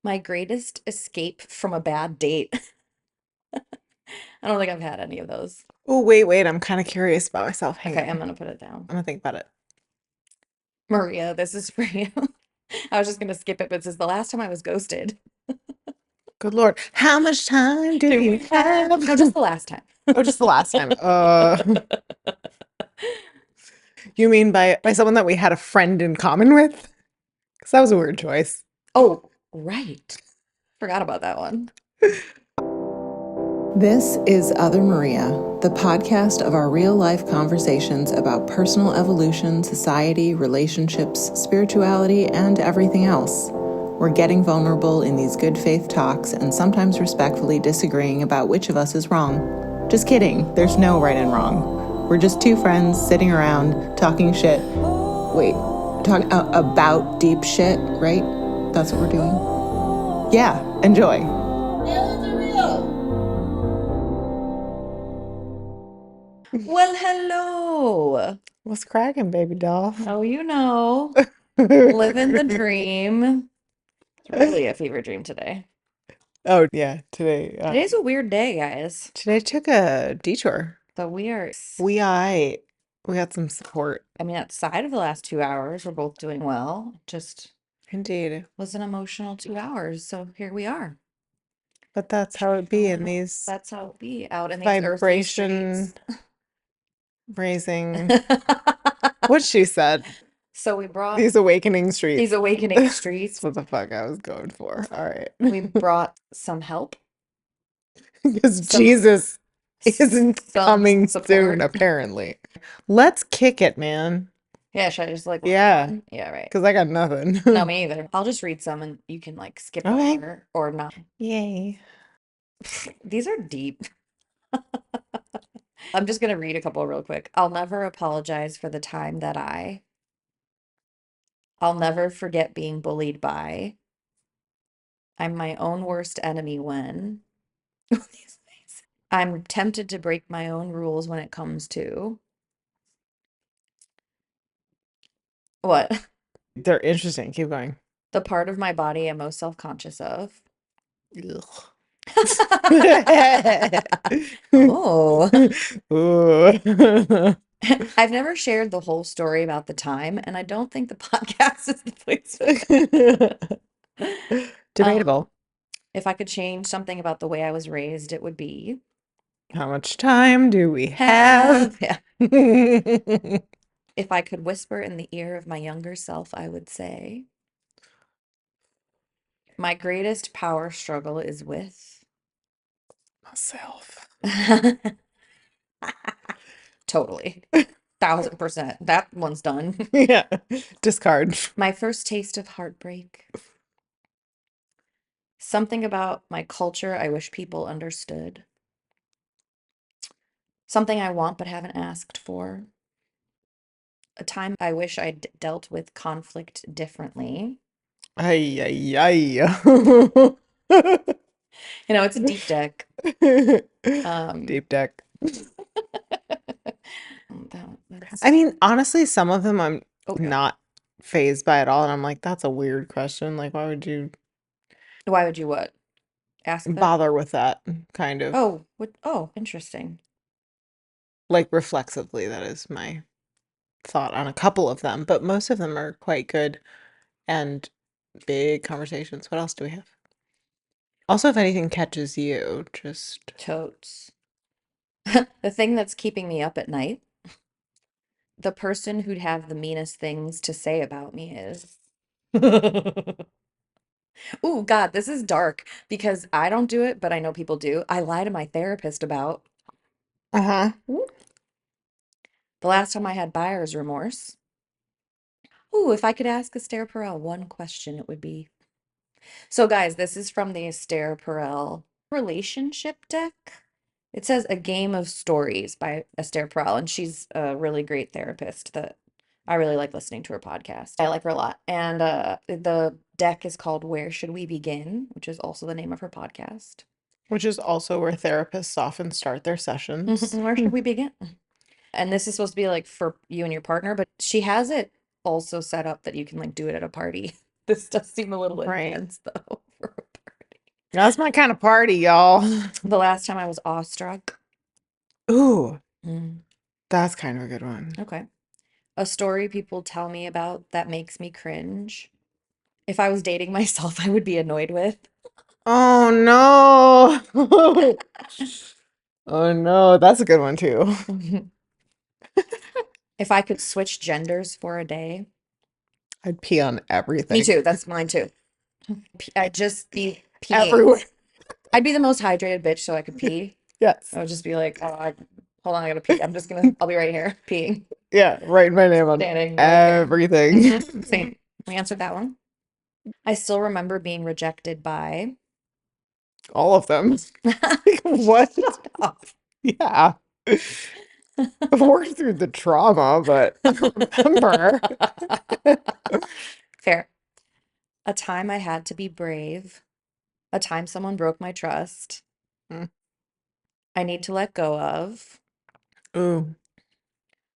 My greatest escape from a bad date. I don't think I've had any of those. Oh, wait. I'm kind of curious about myself. Hang Okay, I'm on. gonna put it down. I'm gonna think about it. Maria, this is for you. I was just gonna skip it, but it says the last time I was ghosted. Good Lord. How much time do Do you we have? have? No, just the last time. Oh, just the last time. You mean by someone that we had a friend in common with? Because that was a weird choice. Oh, right. Forgot about that one. This is Other Maria, the podcast of our real life conversations about personal evolution, society, relationships, spirituality, and everything else. We're getting vulnerable in these good faith talks and sometimes respectfully disagreeing about which of us is wrong. Just kidding, there's no right and wrong. We're just two friends sitting around talking shit. Wait, talking about deep shit, right? That's what we're doing? Yeah, enjoy. Well, hello. What's cracking, baby doll? Oh, living the dream. It's really a fever dream today. Oh yeah, today. Today's a weird day, guys. Today took a detour. So we are, We got some support. I mean, outside of the last 2 hours, we're both doing well. Just Indeed. was an emotional 2 hours. So here we are. But that's how it be in Showing up. these That's how it be out in these earthly vibration streets. raising what she said. So we brought These awakening these streets. awakening streets. That's what the fuck I was going for. All right. We brought some help, Because some Jesus isn't some coming soon, support. apparently. Let's kick it, man. Yeah, should I just like read Yeah, one? Yeah, right. because I got nothing. No, me either. I'll just read some and you can like skip Okay. over or not. Yay. These are deep. I'm just gonna read a couple real quick. I'll never apologize for the time that I'll never forget being bullied by. I'm my own worst enemy when. I'm tempted to break my own rules when it comes to what? They're interesting. Keep going. The part of my body I'm most self-conscious of. Ugh. Oh. Ooh. I've never shared the whole story about the time, and I don't think the podcast is the place for that. Um, Debatable. if I could change something about the way I was raised, it would be How much time do we have? have. Yeah. If I could whisper in the ear of my younger self, I would say, my greatest power struggle is with. Myself. Totally. 1,000%. That one's done. Yeah. Discard. My first taste of heartbreak. Something about my culture I wish people understood. Something I want but haven't asked for. A time I wish I'd dealt with conflict differently. Ay, ay, ay. It's a deep deck. Um, Deep deck. I that's mean, honestly, some of them I'm oh yeah. not phased by at all. And I'm like, that's a weird question. Like, why would you Why would you what? Ask that? bother with that kind of Oh, what? Oh, interesting. like reflexively? That is my thought on a couple of them, but most of them are quite good and big conversations. What else do we have? Also, if anything catches you, just Totes. The thing that's keeping me up at night, the person who'd have the meanest things to say about me is. Oh God, this is dark because I don't do it, but I know people do. I lie to my therapist about uh-huh. the last time I had buyer's remorse. Ooh, if I could ask Esther Perel one question, it would be. So, guys, this is from the Esther Perel relationship deck. It says A Game of Stories by Esther Perel, and she's a really great therapist that I really like listening to her podcast. I like her a lot. And the deck is called Where Should We Begin, which is also the name of her podcast. Which is also where therapists often start their sessions. Where should we begin? And this is supposed to be like for you and your partner, but she has it also set up that you can like do it at a party. This does seem a little Right. intense though. That's my kind of party, y'all. The last time I was awestruck. Ooh, Mm, that's kind of a good one. okay. A story people tell me about that makes me cringe. If I was dating myself, I would be annoyed with. Oh no. Oh no, that's a good one too. If I could switch genders for a day. I'd pee on Me everything. too. That's mine too. I'd just be peeing. Everywhere. I'd be the most hydrated bitch so I could pee. Yes. I would just be like, oh, hold on, I gotta pee. I'll be right here peeing, Yeah, write my name on standing right here. everything. Same. We answered that one. I still remember being rejected by. All of them. Like, what? Shut up. Yeah. I've worked through the trauma, but I remember. Fair. A time I had to be brave. A time someone broke my trust. Mm. I need to let go of. Ooh.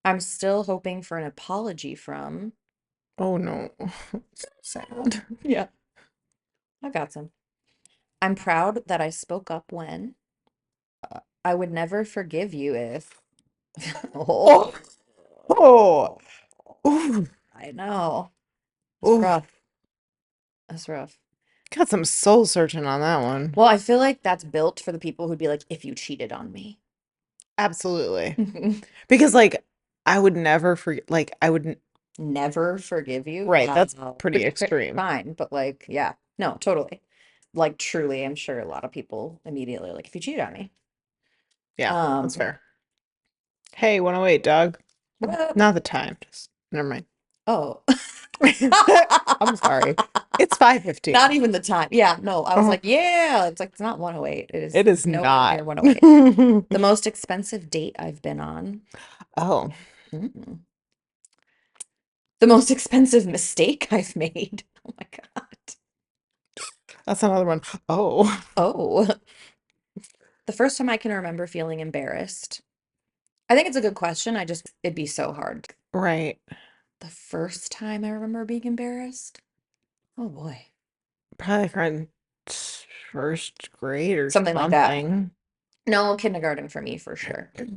I'm still hoping for an apology from. Oh no. Sad. Yeah, I got some. I'm proud that I spoke up when. I would never forgive you if. Oh, Oh. Oh. Ooh. I know. That's Ooh. rough. That's rough. Got some soul searching on that one. Well, I feel like that's built for the people who'd be like, if you cheated on me. Absolutely. Because like I would never forget like I wouldn't Never forgive you. right, that's Wow. pretty extreme. Fine, but like, yeah, no, totally. Like, truly, I'm sure a lot of people immediately are like, if you cheated on me. Yeah, that's Um, fair. Hey, 108, dog. what? Not the time. Just never mind. Oh. I'm sorry. It's 5:15. Not even the time. Yeah, no, I was Uh-huh. like, yeah, it's like it's not 108. It is It is nowhere not. near 108. The most expensive date I've been on. Oh, Mm. The most expensive mistake I've made. Oh my God. that's another one. Oh, Oh, the first time I can remember feeling embarrassed. I think it's a good question. It'd be so hard. right. The first time I remember being embarrassed. Oh boy. Probably like around first grade or Something like that. something. No, kindergarten for me for sure. Okay.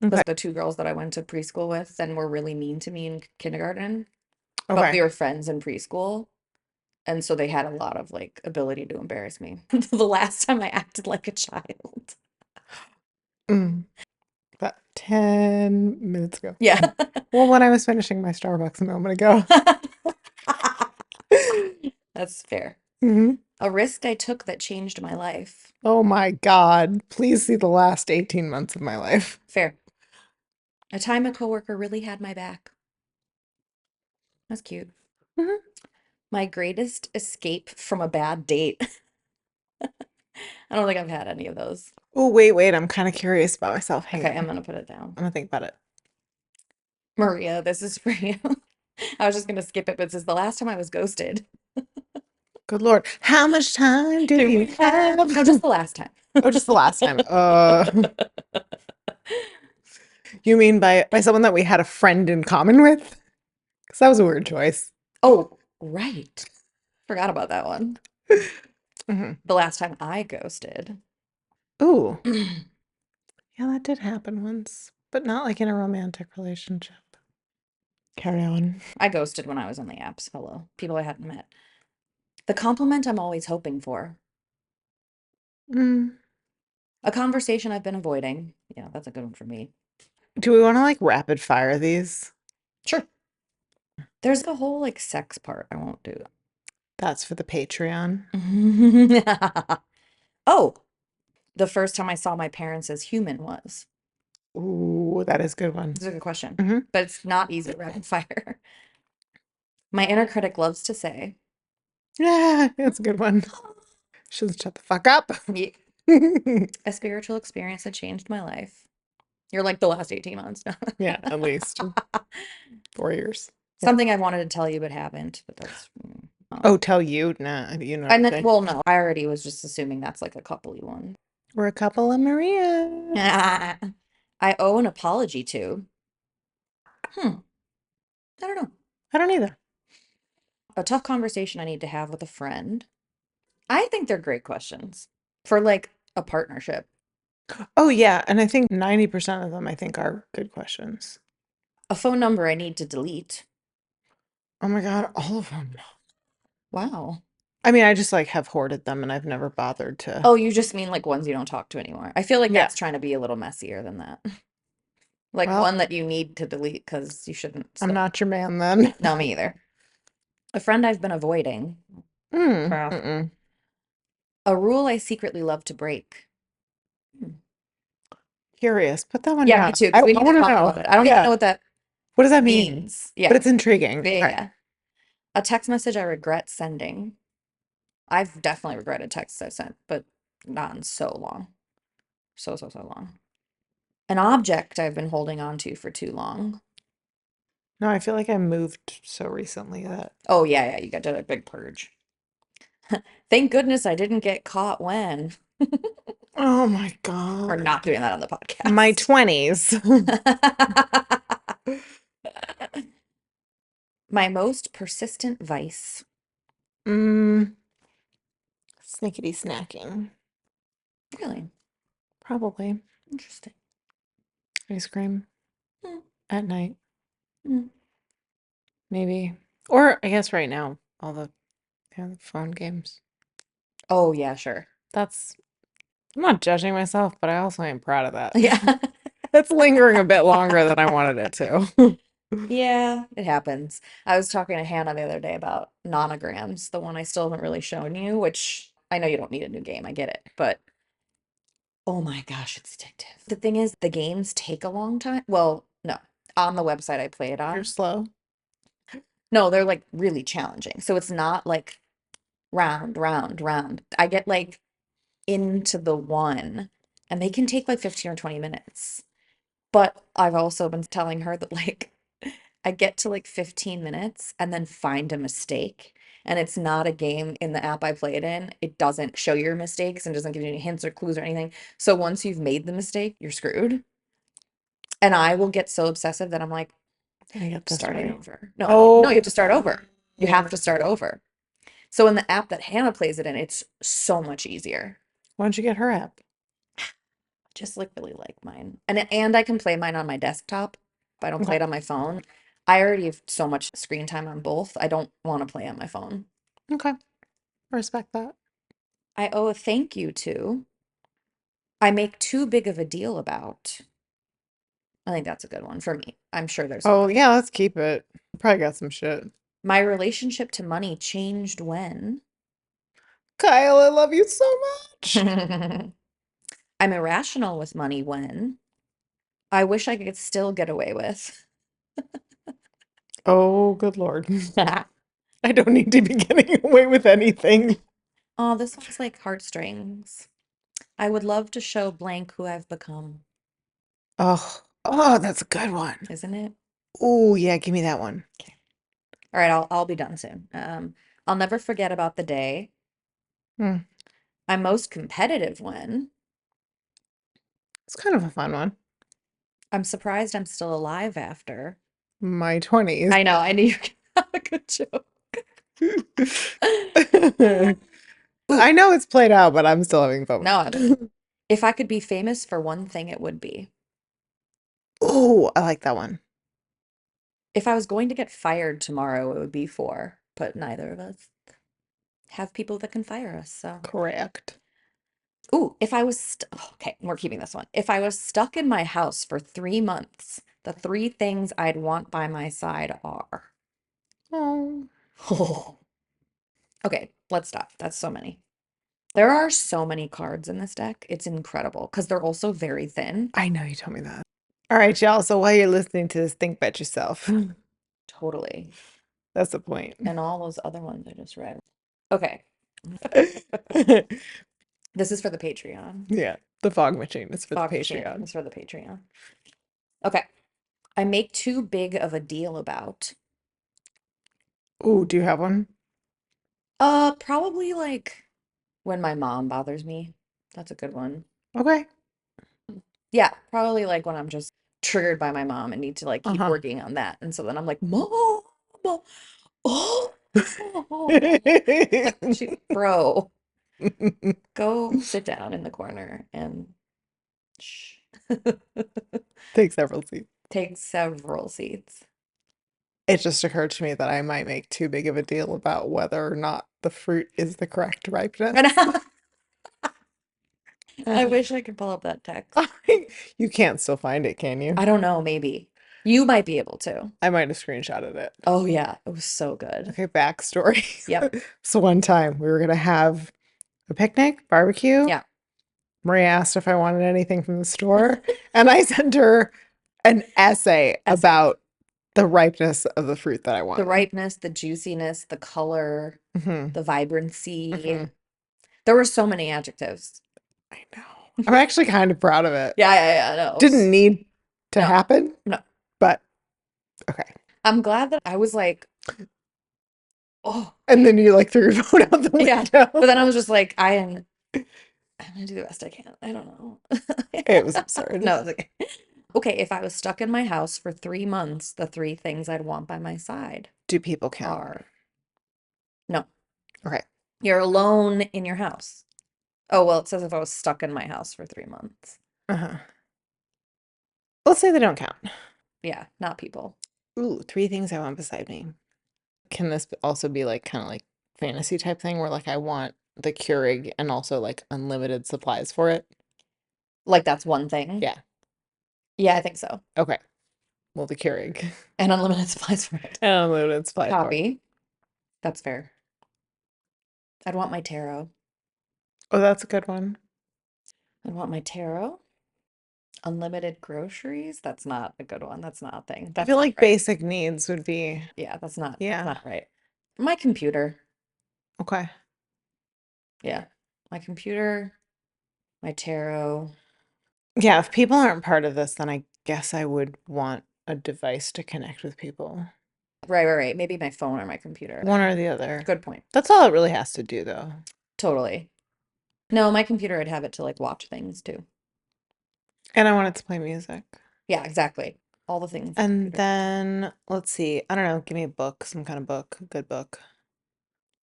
Was the two girls that I went to preschool with and were really mean to me in kindergarten, but we Okay. were friends in preschool. And so they had a lot of like ability to embarrass me. The last time I acted like a child. Mm, about 10 minutes ago. Yeah. Well, when I was finishing my Starbucks a moment ago. That's fair. Mhm. A risk I took that changed my life. Oh my God. Please see the last 18 months of my life. Fair. A time a coworker really had my back. That's cute. Mhm. My greatest escape from a bad date. I don't think I've had any of those. Oh, wait. I'm kind of curious about myself. Hang Okay, on. I'm gonna put it down. I'm gonna think about it. Maria, this is for you. I was just gonna skip it, but it says the last time I was ghosted. Good Lord. How much time do you have? No, just the last time. Oh, just the last time. You mean by someone that we had a friend in common with? Because that was a weird choice. Oh, right. Forgot about that one. Hmm. The last time I ghosted. Ooh, yeah, that did happen once, but not like in a romantic relationship. Carry on. I ghosted when I was on the apps. Hello. People I hadn't met. The compliment I'm always hoping for. Mm. A conversation I've been avoiding. Yeah, that's a good one for me. Do we want to like rapid fire these? Sure. There's the whole like sex part. I won't do That's for the Patreon. it. Oh, the first time I saw my parents as human was. Ooh, that is a good one. This is a good question, Hmm. but it's not easy rapid fire. My inner critic loves to say, Yeah, that's a good one. Should shut the fuck up. "Ye- a spiritual experience that changed my life. You're like the last 18 months. Yeah, at least 4 years. Yeah. Something I wanted to tell you but haven't, but that's Oh, tell you? Nah, you know and then, everything. well, no, I already was just assuming that's like a coupley one. We're a couple of Maria. I owe an apology to. Hmm, I don't know. I don't either. A tough conversation I need to have with a friend. I think they're great questions for like a partnership. Oh, yeah. And I think 90% of them, I think, are good questions. A phone number I need to delete. Oh my God, all of them. Wow. I mean, I just like have hoarded them and I've never bothered to. Oh, you just mean like ones you don't talk to anymore. I feel like Yeah. that's trying to be a little messier than that. Like Well, one that you need to delete because you shouldn't I'm still. not your man then. No, me either. A friend I've been avoiding. Pass. Mm-mm. A rule I secretly love to break. Hmm. Curious. Put that one Yeah, me down. too, I because we need to want to talk know. about it. I don't even Yeah. know what that What does that mean? means. But Yeah. it's intriguing. Yeah, yeah, Okay. yeah. A text message I regret sending. I've definitely regretted texts I sent, but not in so long. So long. An object I've been holding on to for too long. No, I feel like I moved so recently that. Oh, yeah, yeah, you got to a big purge. Thank goodness I didn't get caught when. Oh my We're God. not doing that on the My podcast. 20s. My most persistent vice. Mm, snickety snacking. Really Probably. interesting. Ice cream Mm, at night, mm. maybe. Or I guess right now, all the phone games. Oh, yeah, sure. That's, I'm not judging myself, but I also am proud of that. Yeah. That's lingering a bit longer than I wanted it to. Yeah, it happens. I was talking to Hannah the other day about nonograms, the one I still haven't really shown you, which I know you don't need a new game, I get it, but oh my gosh, it's addictive. The thing is, the games take a long time. Well, no, on the website I play it You're on. slow. No, they're like really challenging. So it's not like round, round, round. I get like into the one and they can take like 15 or 20 minutes. But I've also been telling her that like I get to like 15 minutes and then find a mistake. And it's not a game in the app I play it in. It doesn't show your mistakes and doesn't give you any hints or clues or anything. So once you've made the mistake, you're screwed. And I will get so obsessive that I'm like, Can I get this starting right? over. No, no, you Oh, have to start over. You have to start over. So in the app that Hannah plays it in, it's so much easier. why don't you get her app? Just like really like mine. And I can play mine on my desktop if I don't play Okay. it on my phone. I already have so much screen time on both. I don't want to play on my phone. Okay. Respect that. I owe a thank you to. I make too big of a deal about. I think that's a good one for me. I'm sure there's Oh, others. yeah, let's keep it. Probably got some shit. My relationship to money changed when. Kyle, I love you so much. I'm irrational with money when. I wish I could still get away with. Oh, good Lord. I don't need to be getting away with anything. Oh, this one's like heartstrings. I would love to show blank who I've become, Oh, that's a good one. isn't it? Oh, yeah, give me that one. Okay. All right, I'll be done soon. I'll never forget about the day. Hmm. I'm most competitive when. It's kind of a fun one. I'm surprised I'm still alive after. My 20s. I know, I knew you could have a good joke. Ooh, I know it's played out, but I'm still having fun with no, it. if I could be famous for one thing, it would be. Oh, I like that one. If I was going to get fired tomorrow, it would be for, but neither of us have people that can fire us, so. Correct. Ooh, if I was okay, we're keeping this one. If I was stuck in my house for 3 months, the three things I'd want by my side are. Oh, Oh. Okay, let's stop. That's so many. There are so many cards in this deck. It's incredible because they're also very thin. I know you told me that. All right, y'all. So while you're listening to this, think about yourself. Totally. That's the point. And all those other ones I just read. Okay, this is for the Patreon. Yeah, the fog machine is for the Fog machine Patreon. is for the Patreon. Okay. I make too big of a deal about. Oh, do you have one? Probably like when my mom bothers me. That's a good one. Okay. Yeah, probably like when I'm just triggered by my mom and need to like keep Uh-huh. working on that. And so then I'm like, Mom, oh, like she's bro. Go sit down in the corner and shh. Take several seats. Take several seats. It just occurred to me that I might make too big of a deal about whether or not the fruit is the correct ripeness. I wish I could pull up that text. You can't still find it, can you? I don't know, maybe. You might be able to. I might have screenshotted it. Oh yeah, it was so good. Okay, backstory. Yep. So one time we were gonna have a picnic, barbecue. Yeah. Maria asked if I wanted anything from the store, and I sent her an essay about the ripeness of the fruit that I The wanted. ripeness, the juiciness, the color, Mhm. the vibrancy. Mhm. There were so many adjectives. I know. I'm actually kind of proud of it. Yeah, no. Didn't need to No. happen, No. but okay. I'm glad that I was like, oh, And then you like threw your phone out the yeah. window. But then I was just like, I'm gonna do the best I can. I don't know. It was absurd. No, it's okay. Okay, if I was stuck in my house for 3 months, the 3 things I'd want by my side Do people count? are no, Okay. you're alone in your house. Oh, well, it says if I was stuck in my house for 3 months. Uh-huh. Let's say they don't count. Yeah, not people. Ooh, 3 things I want beside me. Can this also be like kind of like fantasy type thing where like I want the Keurig and also like unlimited supplies for it? Like that's one thing. Yeah. Yeah, I think so. Okay. Well, the Keurig And unlimited supplies for it. and unlimited supplies for it. Copy. That's fair. I'd want my tarot. Oh, that's a good one. I'd want my tarot. Unlimited groceries. That's not a good one. That's not a thing. I That's feel not like right. basic needs would be Yeah, that's not yeah. not right. My computer. Okay. Yeah. My computer, my tarot. Yeah, if people aren't part of this, then I guess I would want a device to connect with people. Right. Maybe my phone or my computer. One or the other. Good point. That's all it really has to do, though. Totally. No, my computer, I'd have it to like watch things too. And I want it to play music. Yeah, exactly. All the things. the And computer- then, let's see. I don't know. Give me a book, some kind of book. A good book.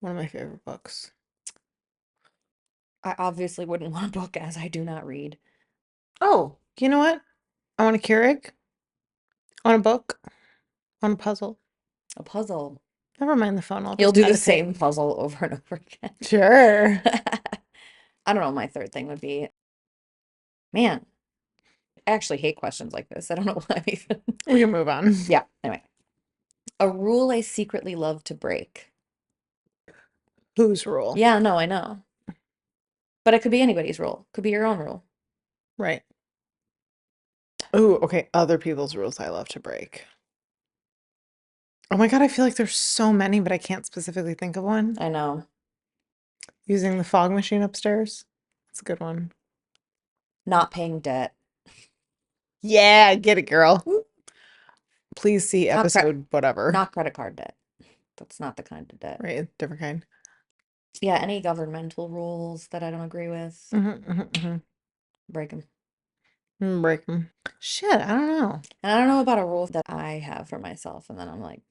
One of my favorite books. I obviously wouldn't want a book as I do not read. Oh, you know what? I want a Keurig. I want a book. I want a puzzle. A puzzle. Never mind the phone. I'll You'll just do the meditate. same puzzle over and over again. Sure. I don't know. My third thing would be, man, I actually hate questions like this. I don't know why I'm even. We can move on. Yeah, anyway. A rule I secretly love to break. Whose rule? Yeah, no, I know. But it could be anybody's rule. Could be your own rule. Right. Ooh, okay. Other people's rules I love to break. Oh my God, I feel like there's so many, but I can't specifically think of one. I know. Using the fog machine upstairs. That's a good one. Not paying debt. Yeah, get it, girl. Woo. Please see Not cre- episode whatever. Not credit card debt. That's not the kind of debt. Right, different kind. Yeah, any governmental rules that I don't agree with, break them. Break them. Shit, I don't know. And I don't know about a rule that I have for myself, and then I'm like,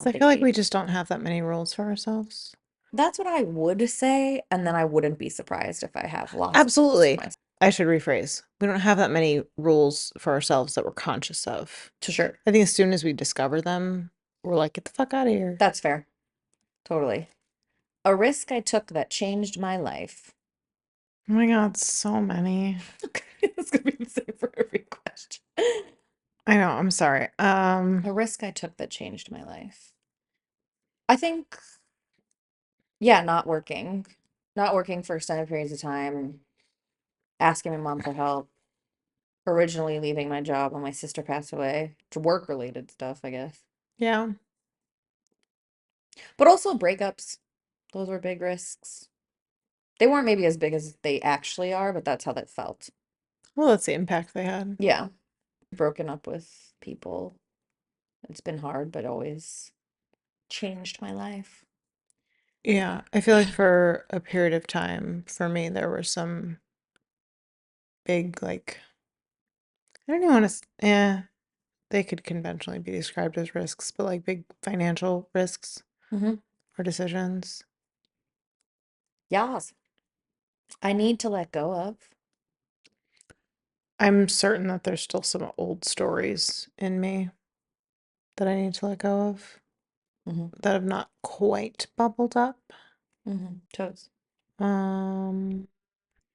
I feel like we just don't have that many rules for ourselves. that's what I would say, and then I wouldn't be surprised if I have lots of rules for Absolutely. myself. I should rephrase. We don't have that many rules for ourselves that we're conscious of. To sure. I think as soon as we discover them, we're like, get the fuck out of here. That's fair. Totally. A risk I took that changed my life. Oh my God, so many. It's gonna be the same for every question. I know, I'm sorry. A risk I took that changed my life. I think, yeah, not working. Not working for extended periods of time. Asking my mom for help. Originally leaving my job when my sister passed away. To work related stuff, I guess. Yeah. But also breakups. Those were big risks. They weren't maybe as big as they actually are, but that's how that felt. Well, that's the impact they had. Yeah. Broken up with people. It's been hard, but always changed my life. Yeah, I feel like for a period of time, for me, there were some big, like, I don't even want to, yeah, they could conventionally be described as risks, but like big financial risks Mm-hmm. or decisions. Yes. I need to let go of. I'm certain that there's still some old stories in me that I need to let go of Mm-hmm. that have not quite bubbled up. Mm-hmm. Totes. Um,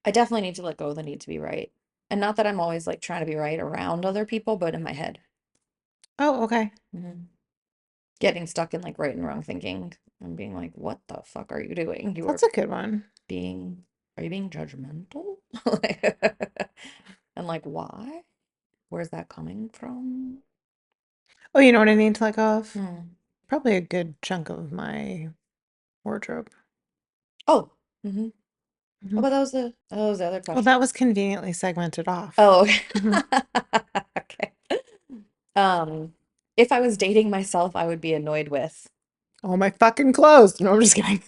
I definitely need to let go of the need to be right. And not that I'm always like trying to be right around other people, but in my head. oh, okay. Mm-hmm. Getting stuck in like right and wrong thinking and being like, what the fuck are you doing? You are That's a good one. are you being judgmental? And like, why? Where's that coming from? Oh, you know what I need to let go of? Hmm. Probably a good chunk of my wardrobe. Oh, mm-hmm. Oh, Mhm. but that was the other Well, question. that was conveniently segmented off. Oh, okay. Mhm. Okay. If I was dating myself, I would be annoyed with. All my fucking clothes. No, I'm just kidding.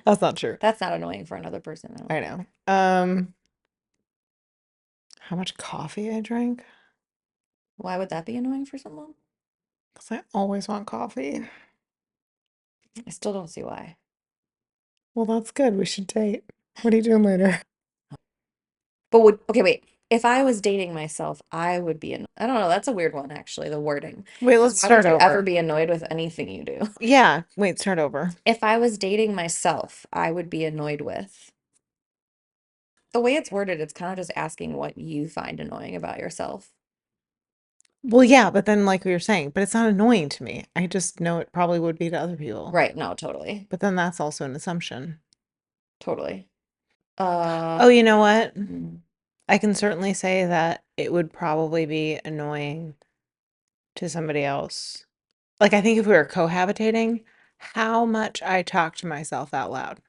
That's not true. That's not annoying for another person, I don't I think. know. How much coffee I drank? Why would that be annoying for someone? Because I always want coffee. I still don't see why. Well, that's good. We should date. What are you doing later? But okay, wait. If I was dating myself, I would be I don't know, that's a weird one actually, the wording. Wait, Because let's why would start you ever over. be annoyed with anything you do? Yeah, wait, start over. If I was dating myself, I would be annoyed with. The way it's worded, it's kind of just asking what you find annoying about yourself. Well, yeah, but then like we were saying, but it's not annoying to me. I just know it probably would be to other people. Right, no, totally. But then that's also an assumption. Totally. Oh, you know what? Mm. I can certainly say that it would probably be annoying to somebody else. Like, I think if we were cohabitating, how much I talk to myself out loud.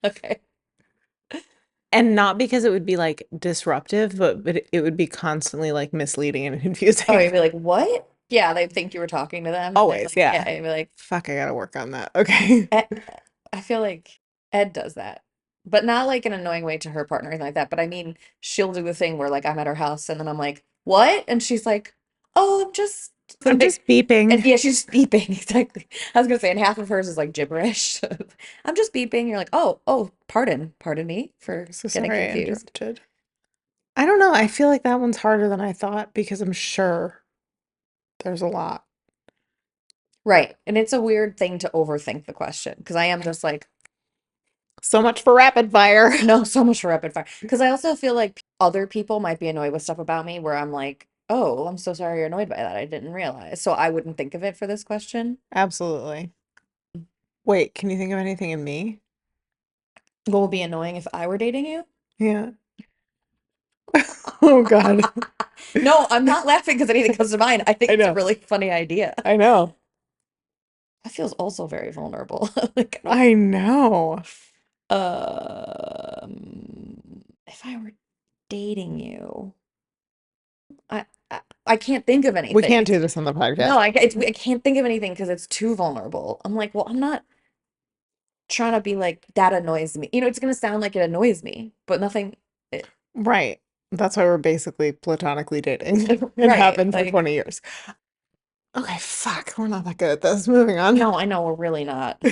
Okay. And not because it would be like disruptive, but it would be constantly like misleading and Oh, confusing. you'd be like, what? Yeah, they think you were talking to them, and they're Always, like, yeah. yeah, you'd be like, Fuck, I gotta work on that. Okay. Ed, I feel like Ed does that, but not like an annoying way to her partner or anything like that. But I mean, she'll do the thing where like I'm at her house and then I'm like, what? And she's like, oh, I'm just I'm like, just and beeping. yeah, she's beeping exactly. I was gonna say, and half of hers is like gibberish. I'm just beeping. You're like, oh, pardon me for So getting sorry I confused. interrupted. I don't know. I feel like that one's harder than I thought because I'm sure there's a lot. Right. And it's a weird thing to overthink the question because I am just like, So much for rapid fire. no, so much for rapid fire. Because I also feel like other people might be annoyed with stuff about me where I'm like, oh, I'm so sorry you're annoyed by that. I didn't realize. So I wouldn't think of it for this question. Absolutely. Wait, can you think of anything in me? What would be annoying if I were dating you? Yeah. Oh God. No, I'm not laughing because anything comes to mind. I think I it's a know. really funny idea. I know. That feels also very vulnerable. Like, I I know. if I were dating you, I can't think of We anything. can't do this on the podcast. No, I can't think of anything because it's too vulnerable. I'm like, well, I'm not trying to be like that annoys me. It's gonna sound like it annoys me, but nothing. It, Right. That's why we're basically platonically dating and have right? been for Like, 20 years. Okay, fuck. We're not that good at this. Moving on. no, I know we're really not.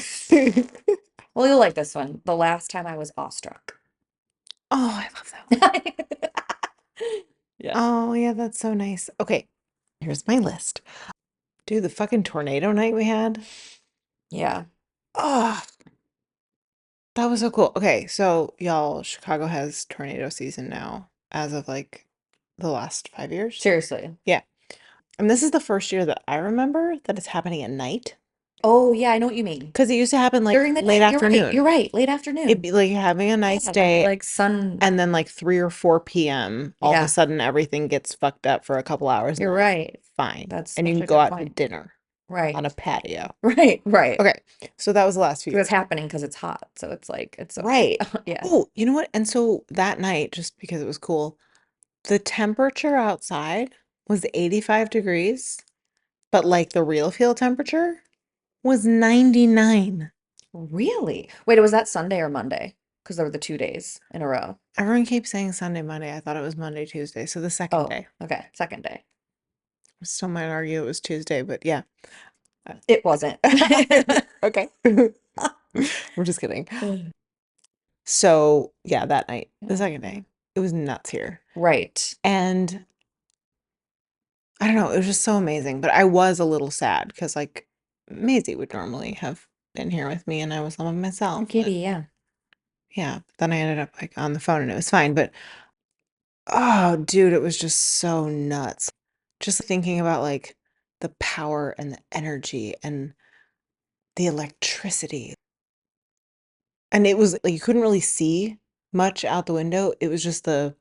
Well, you'll like this one. The last time I was awestruck. Oh, I love that one. Yeah. Oh, yeah, that's so nice. Okay, here's my list. Dude, the fucking tornado night we had. Yeah. Oh, that was so cool. Okay, so y'all, Chicago has tornado season now as of like the last 5 years. Seriously. Yeah. And this is the first year that I remember that it's happening at night. Oh, yeah, I know what you mean. Because it used to happen like During the late day. You're right. You're afternoon. right. Late It'd afternoon. be like having a nice Yeah, that day, like sun. and then like 3 or 4 p.m., all of a Yeah, sudden everything gets fucked up for a couple hours, and you're you're like, right. fine. That's And you such can a go good out to point. dinner Right. on a patio. Right. Right. Okay, so that was the last few Because it's years. happening because it's hot. So it's like it's okay. Right. Yeah. Oh, you know what? And so that night, just because it was cool, the temperature outside was 85 degrees, but like the real field temperature was 99. Really? Wait, was that Sunday or Monday? Because there were the 2 days in a row. Everyone keeps saying Sunday, Monday. I thought it was Monday, Tuesday. So the second Oh, day. okay. Second day. I still might argue it was Tuesday, but yeah. It wasn't. Okay. We're just kidding. Ugh. So, yeah, that night, the Yeah. second day, it was nuts here. Right. And I don't know, it was just so amazing. But I was a little sad because, like, Maisie would normally have been here with me and I was all by myself. Giddy, yeah. Yeah, but then I ended up like on the phone and it was fine. But oh, dude, it was just so nuts. Just thinking about like the power and the energy and the electricity. And it was like you couldn't really see much out the window. It was just the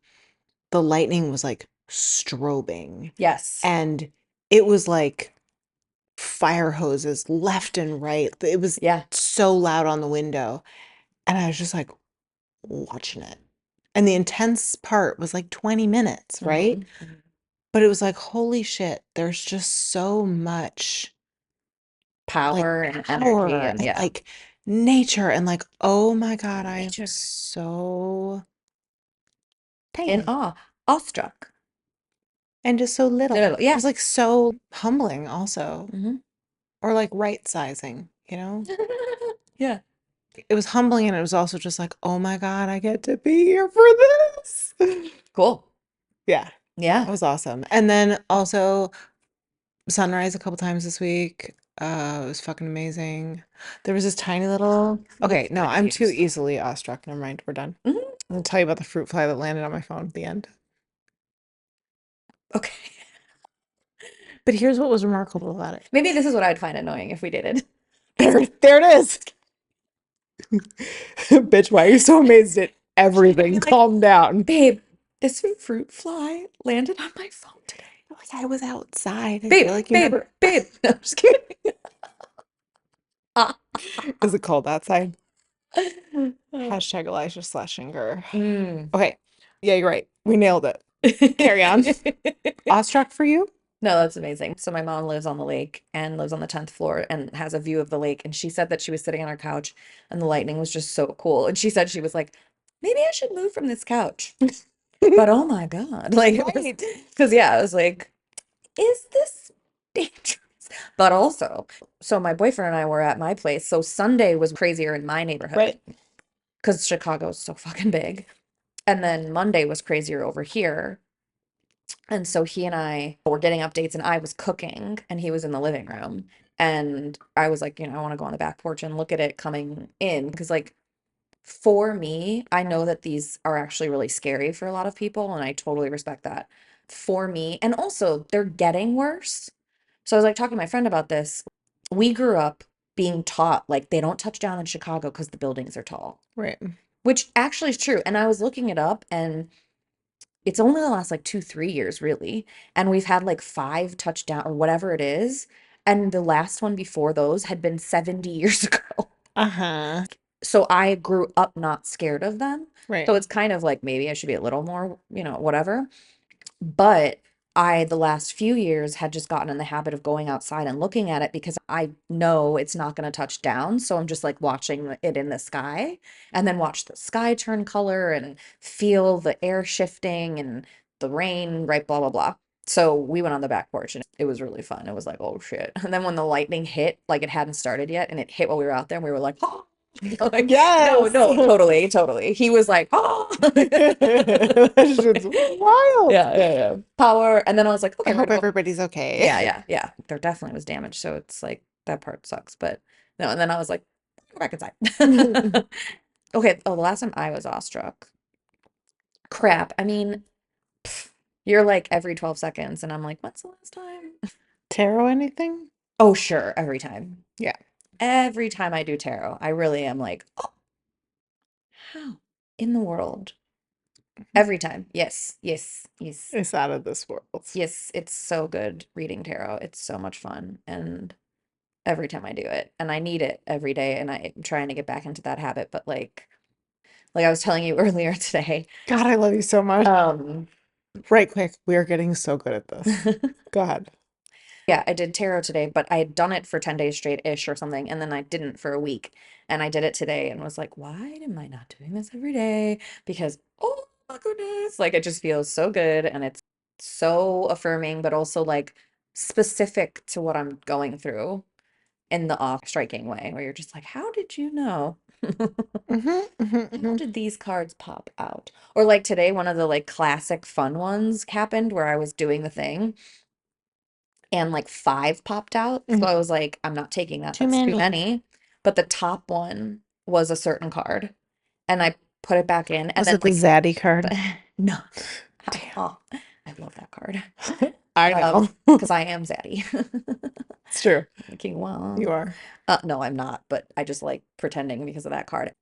lightning was like strobing Yes. and it was like fire hoses left and right. It was Yeah. so loud on the window. And I was just like watching it. And the intense part was like 20 minutes, right? Mhm. But it was like, holy shit, there's just so much like Power and energy power and and yeah. like nature and like, oh my God, I am Nature. so In tiny awe. Awestruck. and just so little. It Yeah. was like so humbling also, Hmm. or like right sizing, you know? Yeah. It was humbling and it was also just like, oh my God, I get to be here for this. Cool. Yeah, Yeah. that was awesome. And then also sunrise a couple times this week. It was fucking amazing. There was this tiny little. Okay, no, I'm too Views. easily awestruck. Never mind, we're done. Mhm. I'm gonna tell you about the fruit fly that landed on my phone at the end. Okay. But here's what was remarkable about it. Maybe this is what I'd find annoying if we dated. There it is. Bitch, why are you so amazed at everything? You're like, Calm down. babe, this fruit fly landed on my phone today. Like I was outside. I Babe, feel like you babe, never. babe. No, I'm just kidding. Is it cold outside? Hashtag Elijah/Inger. Mm. Okay. Yeah, you're right. We nailed it. Carry on. Awestruck for you? No, that's amazing. So my mom lives on the lake and lives on the 10th floor and has a view of the lake. And she said that she was sitting on her couch and the lightning was just so cool. And she said she was like, maybe I should move from this couch. But oh my God. Like it was Right. because yeah, I was like, is this dangerous? But also, so my boyfriend and I were at my place. So Sunday was crazier in my neighborhood Right. because Chicago is so fucking big. And then Monday was crazier over here. And so he and I were getting updates, and I was cooking, and he was in the living room. And I was like, I want to go on the back porch and look at it coming in. Because, like, for me, I know that these are actually really scary for a lot of people, and I totally respect that. For me, and also they're getting worse. So I was like talking to my friend about this. We grew up being taught like they don't touch down in Chicago because the buildings are tall, Right. which actually is true. And I was looking it up, and it's only the last like 2, 3 years, really. And we've had like five touchdown or whatever it is. And the last one before those had been 70 years ago. Uh-huh. So I grew up not scared of them. Right. So it's kind of like maybe I should be a little more, whatever. But I, the last few years, had just gotten in the habit of going outside and looking at it because I know it's not going to touch down. So I'm just like watching it in the sky and then watch the sky turn color and feel the air shifting and the rain, right? Blah, blah, blah. So we went on the back porch and it was really fun. It was like, oh shit. And then when the lightning hit, like it hadn't started yet and it hit while we were out there and we were like, oh, like, no, Yes. no, totally, totally. He was like, oh. That shit's wild. Yeah. Power. And then I was like, I okay, we're hope gonna go. everybody's okay. Yeah. There definitely was damage. So it's like that part sucks. But no, and then I was like, go back inside. Okay. Oh, the last time I was awestruck. Crap. I mean, you're like every 12 seconds, and I'm like, when's the last time? Tarot anything? Oh, sure. Every time. Yeah. Every time I do tarot, I really am like, oh, how in the world? Every time. Yes. It's out of this world. Yes. It's so good reading tarot. It's so much fun. And every time I do it. And I need it every day. And I'm trying to get back into that habit. But like I was telling you earlier today, God, I love you so much. um, Right quick, we are getting so good at this. Go ahead. yeah, I did tarot today, but I had done it for 10 days straight-ish or something, and then I didn't for a week. And I did it today and was like, why am I not doing this every day? Because, oh my goodness, like it just feels so good and it's so affirming, but also like specific to what I'm going through in the off striking way where you're just like, how did you know? Mm-hmm, How did these cards pop out? Or like today, one of the like classic fun ones happened where I was doing the thing and like 5 popped out. So I was like, I'm not taking that. Too That's too many. many. But the top one was a certain card. And I put it back in and Was then it the like Zaddy card? no. Damn. Oh, I love that card. I know. Because I am Zaddy. It's true. Thinking, well, You are. no, I'm not, but I just like pretending because of that card.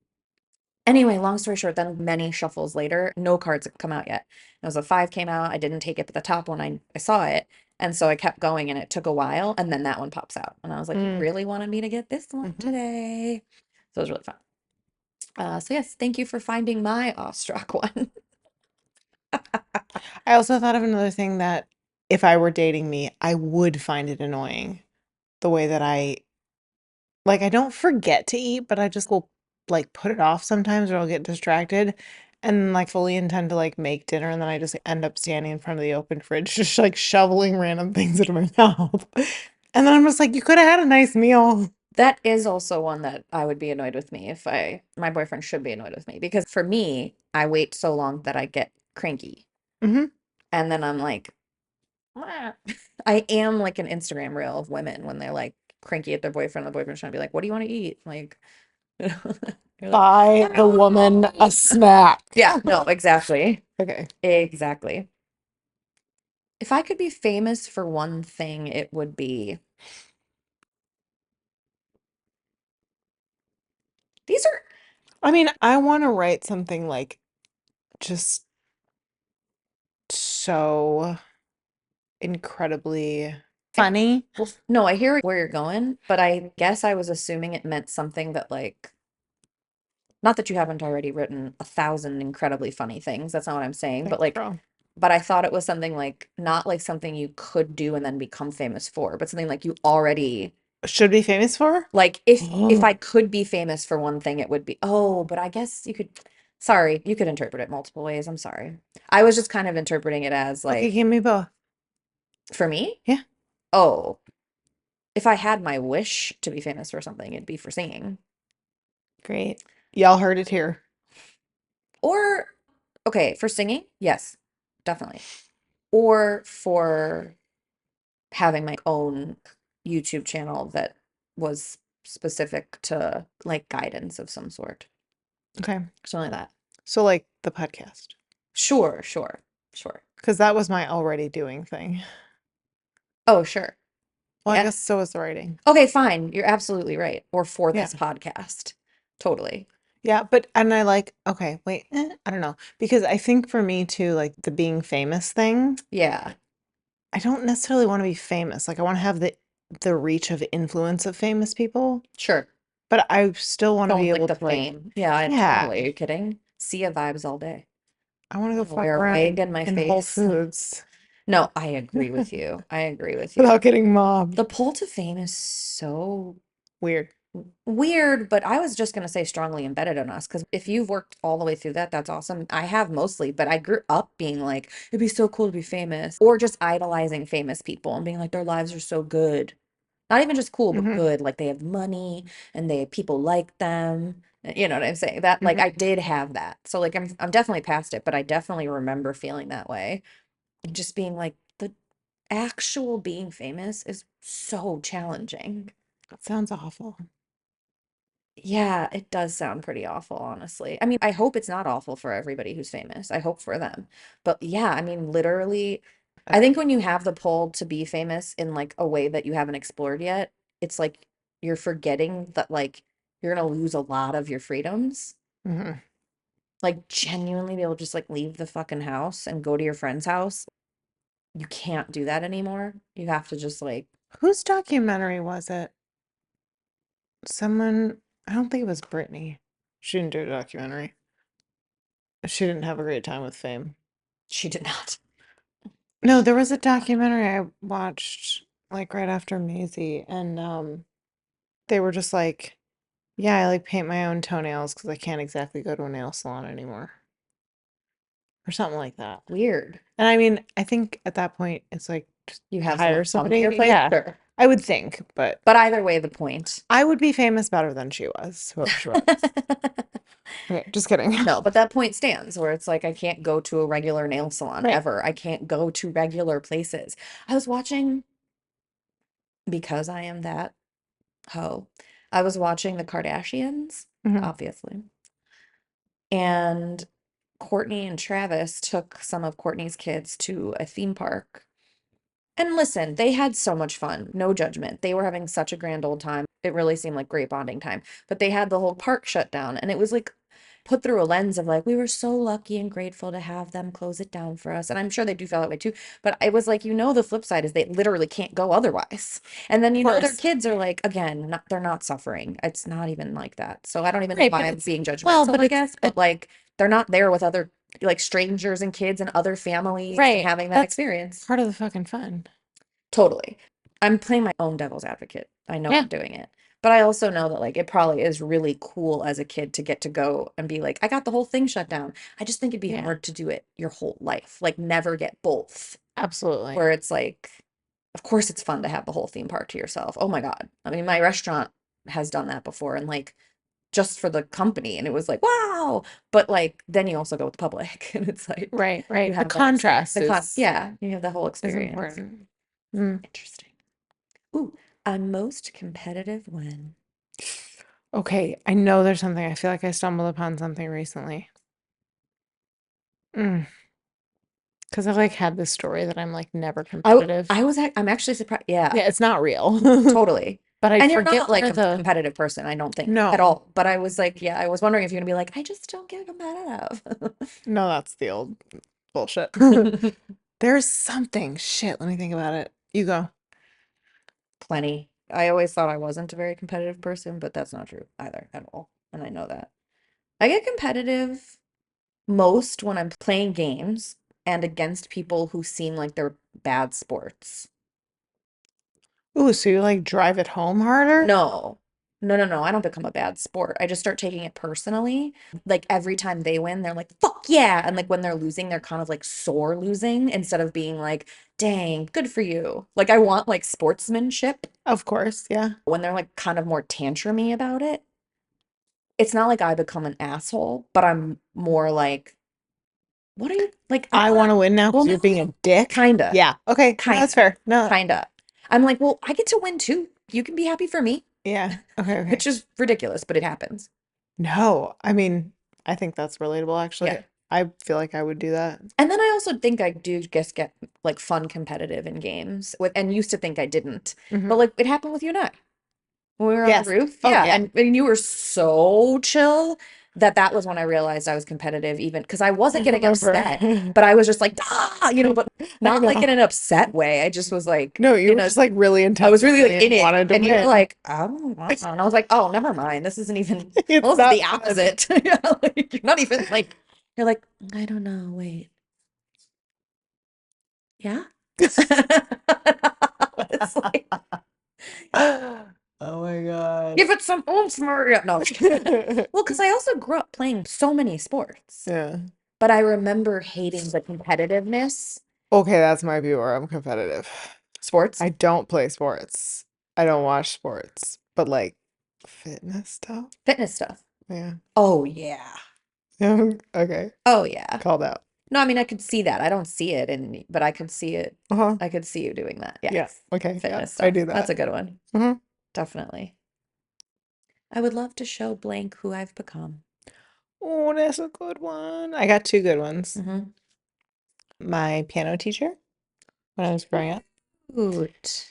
Anyway, long story short, then many shuffles later, no cards had come out yet. It was a 5 came out. I didn't take it, but the top one, I saw it. And so I kept going and it took a while. And then that one pops out. And I was like, you really wanted me to get this one today. So it was really fun. So yes, thank you for finding my awestruck one. I also thought of another thing that if I were dating me, I would find it annoying. The way that I don't forget to eat, but I just will like put it off sometimes or I'll get distracted and like fully intend to like make dinner and then I just end up standing in front of the open fridge, just like shoveling random things into my mouth. And then I'm just like, you could have had a nice meal. That is also one that I would be annoyed with me if my boyfriend should be annoyed with me because for me, I wait so long that I get cranky. Mm-hmm. And then I'm like, "Mwah." I am like an Instagram reel of women when they're like cranky at their boyfriend, the boyfriend's trying to be like, what do you want to eat? Like, you're like, Buy the woman a snack. yeah, no, exactly. Okay. Exactly. If I could be famous for one thing, it would be these are I mean, I want to write something like just so incredibly funny. well, no, I hear where you're going, but I guess I was assuming it meant something that like not that you haven't already written 1,000 incredibly funny things. That's not what I'm saying, but Thanks, like girl. but I thought it was something like not like something you could do and then become famous for, but something like you already Should be famous for? like if I could be famous for one thing, it would be but I guess you could sorry, you could interpret it multiple ways. I'm sorry. I was just kind of interpreting it as Okay, like give me both. for me, Yeah. oh, if I had my wish to be famous for something, it'd be for singing. Great. Y'all heard it here. Or okay, for singing, yes, definitely. Or for having my own YouTube channel that was specific to like guidance of some sort. Okay. Something like that. So like the podcast. Sure, sure, sure. Because that was my already doing thing. Oh, sure. Well, I Yeah. guess so was the writing. Okay, fine. You're absolutely right. Or for Yeah. this podcast. Totally. Yeah, but and I like, okay, wait, I don't know. Because I think for me too, like the being famous thing, Yeah, I don't necessarily want to be famous. Like I want to have the reach of influence of famous people, sure. but I still want to be Don't like able the to like, fame. Yeah, I yeah, totally. Are you kidding? Sia vibes all day. I want to go fuck Wear a wig around in my in Whole face. Foods No, I agree with you. I agree with you. without getting mobbed. The pull to fame is so Weird. weird, but I was just going to say strongly embedded in us because if you've worked all the way through that, that's awesome. I have mostly, but I grew up being like, it'd be so cool to be famous, or just idolizing famous people and being like, their lives are so good. Not even just cool, but Hmm. good. Like they have money and they people like them. You know what I'm saying? That like Hmm. I did have that. So like I'm definitely past it, but I definitely remember feeling that way. And just being like the actual being famous is so challenging. That sounds awful. Yeah, it does sound pretty awful, honestly. I mean, I hope it's not awful for everybody who's famous. I hope for them. But yeah, I mean, literally, I think when you have the pull to be famous in like a way that you haven't explored yet, it's like you're forgetting that like you're gonna lose a lot of your freedoms. Hmm. Like genuinely be able to just like leave the fucking house and go to your friend's house. You can't do that anymore. You have to just like Whose documentary was it? Someone, I don't think it was Britney. She didn't do a documentary. She didn't have a great time with fame. she did not. No, there was a documentary I watched like right after Maisie, and they were just like, yeah, I like paint my own toenails because I can't exactly go to a nail salon anymore, or something like that. Weird. And I mean, I think at that point it's like just You have hire someone come to your somebody. place? Yeah. Sure. I would think, but But either way, the point. I would be famous better than she was, whoever she was. Okay, just kidding. No, but that point stands where it's like I can't go to a regular nail salon Right. ever. I can't go to regular places. I was watching, because I am that hoe, I was watching the Kardashians, Mhm. obviously. And Courtney and Travis took some of Courtney's kids to a theme park. And listen, they had so much fun. No judgment. They were having such a grand old time. It really seemed like great bonding time. But they had the whole park shut down. And it was like put through a lens of like, we were so lucky and grateful to have them close it down for us. And I'm sure they do feel that way too. But it was like, the flip side is they literally can't go otherwise. And then, Of their course. kids are like, again, they're not suffering. It's not even like that. So I don't even know Right, why but I'm it's being well, judgmental, but I it's guess. But like, they're not there with other like strangers and kids and other families and right. having that That's experience. part of the fucking fun. Totally. I'm playing my own devil's advocate. I know Yeah. I'm doing it. But I also know that like it probably is really cool as a kid to get to go and be like, I got the whole thing shut down. I just think it'd be Yeah. hard to do it your whole life. Like never get both. Absolutely. Where it's like, of course it's fun to have the whole theme park to yourself. Oh my God. I mean, my restaurant has done that before and like just for the company and it was like, wow. But like then you also go with the public and it's like Right, you right. The have that contrast yeah, you have the whole is experience. important. Mm. Interesting. Ooh, I'm most competitive when. Okay, I know there's something. I feel like I stumbled upon something recently. Because I've like had this story that I'm like never competitive. I'm actually surprised. Yeah, Yeah, it's not real. totally. But I And you're forget not like where a the competitive person, I don't think at no. all. But I was like, yeah, I was wondering if you're gonna be like, I just don't get competitive. No, that's the old bullshit. There's something. Shit, let me think about it. You go. Plenty. I always thought I wasn't a very competitive person, but that's not true either at all. And I know that. I get competitive most when I'm playing games and against people who seem like they're bad sports. Ooh, so you like drive it home harder? No. No, no, no. I don't become a bad sport. I just start taking it personally. Like every time they win, they're like, fuck yeah. And like when they're losing, they're kind of like sore losing instead of being like, dang, good for you. Like I want like sportsmanship Of course, yeah. when they're like kind of more tantrumy about it. It's not like I become an asshole, but I'm more like, what are you like? I I wanna, want to win now well, because you're no, being a dick. kinda, Yeah. Okay. No, that's kinda, fair. No. kinda. I'm like, well, I get to win too. You can be happy for me, Yeah. Okay, okay. which is ridiculous, but it happens. No, I mean, I think that's relatable actually. Yeah. I feel like I would do that. And then I also think I do just get like fun competitive in games with, and used to think I didn't, but Hmm. like it happened with you and I when we were on the Yes. roof. Oh, Yeah. yeah. And you were so chill that was when I realized I was competitive, even because I I wasn't getting remember. upset, but I was just like, ah, but I not like know. in an upset way. I just was like, No, you were just like really I was really like intensely in and it. wanted to And you were win. like, oh, wow. And I was like, oh, never mind. This isn't even, It's well, this is not the fun. opposite. Yeah, like, you're not even like, you're like, I don't know. Wait. Yeah. It's like, Oh my God. give it some oomph, Maria. No. Well, because I also grew up playing so many sports, Yeah. but I remember hating the competitiveness. Okay, that's my view where I'm competitive. Sports, I don't play sports. I don't watch sports, but like fitness stuff. fitness stuff. Yeah. Oh, yeah. Okay. Oh, yeah. Called out. No, I mean, I could see that. I don't see it but I could see it. Uh-huh. I could see you doing that. Yeah. Yes. Okay. Yeah. Fitness I stuff. do That's that. a good one. Uh-huh. Definitely. I would love to show blank who I've become. Oh, that's a good one. I got two good ones. Mm-hmm. My piano teacher when I was growing up. Cute.